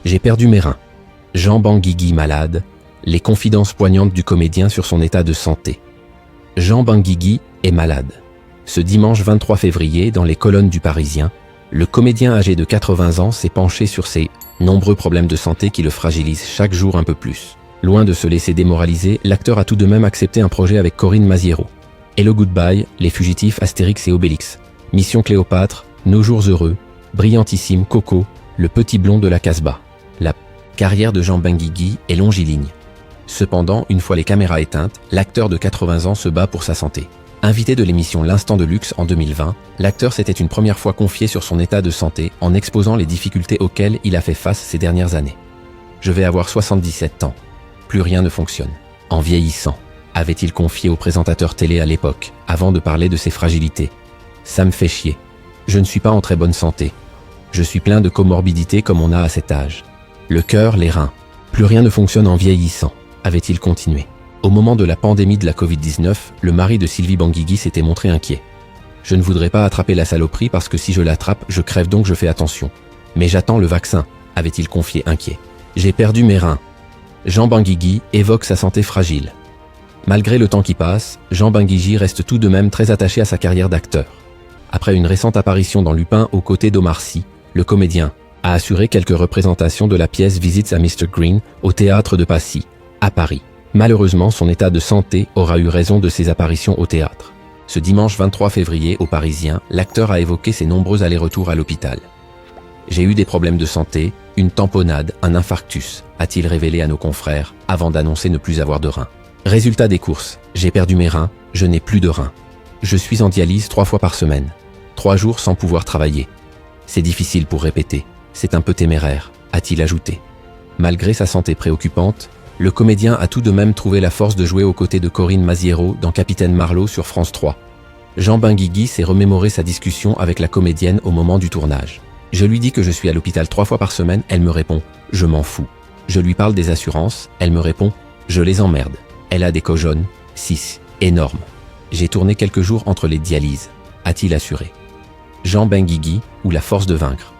J'ai perdu mes reins. Jean Benguigui malade, les confidences poignantes du comédien sur son état de santé. Jean Benguigui est malade. Ce dimanche 23 février, dans les colonnes du Parisien, le comédien âgé de 80 ans s'est penché sur ses nombreux problèmes de santé qui le fragilisent chaque jour un peu plus. Loin de se laisser démoraliser, l'acteur a tout de même accepté un projet avec Corinne Maziero. Hello Goodbye, Les Fugitifs, Astérix et Obélix, Mission Cléopâtre, Nos Jours Heureux, Brillantissime, Coco, Le Petit Blond de la Casbah. La carrière de Jean Benguigui est longiligne. Cependant, une fois les caméras éteintes, l'acteur de 80 ans se bat pour sa santé. Invité de l'émission L'Instant de Luxe en 2020, l'acteur s'était une première fois confié sur son état de santé en exposant les difficultés auxquelles il a fait face ces dernières années. « Je vais avoir 77 ans. Plus rien ne fonctionne. En vieillissant », avait-il confié au présentateur télé à l'époque, avant de parler de ses fragilités. « Ça me fait chier. Je ne suis pas en très bonne santé. Je suis plein de comorbidités comme on a à cet âge. Le cœur, les reins. Plus rien ne fonctionne en vieillissant », avait-il continué. Au moment de la pandémie de la Covid-19, le mari de Sylvie Benguigui s'était montré inquiet. « Je ne voudrais pas attraper la saloperie parce que si je l'attrape, je crève donc je fais attention. Mais j'attends le vaccin », avait-il confié inquiet. « J'ai perdu mes reins. » Jean Benguigui évoque sa santé fragile. Malgré le temps qui passe, Jean Benguigui reste tout de même très attaché à sa carrière d'acteur. Après une récente apparition dans Lupin aux côtés d'Omar Sy, le comédien a assuré quelques représentations de la pièce Visits à Mr. Green au théâtre de Passy, à Paris. Malheureusement, son état de santé aura eu raison de ses apparitions au théâtre. Ce dimanche 23 février, au Parisien, l'acteur a évoqué ses nombreux allers-retours à l'hôpital. « J'ai eu des problèmes de santé, une tamponnade, un infarctus », a-t-il révélé à nos confrères, avant d'annoncer ne plus avoir de reins. Résultat des courses, j'ai perdu mes reins, je n'ai plus de reins. Je suis en dialyse 3 fois par semaine. 3 jours sans pouvoir travailler. C'est difficile pour répéter, c'est un peu téméraire, a-t-il ajouté. Malgré sa santé préoccupante, le comédien a tout de même trouvé la force de jouer aux côtés de Corinne Maziero dans Capitaine Marlowe sur France 3. Jean Benguigui s'est remémoré sa discussion avec la comédienne au moment du tournage. « Je lui dis que je suis à l'hôpital 3 fois par semaine, elle me répond « Je m'en fous ». Je lui parle des assurances, elle me répond « Je les emmerde ». Elle a des cojones, 6, énormes. J'ai tourné quelques jours entre les dialyses, a-t-il assuré. Jean Benguigui ou la force de vaincre.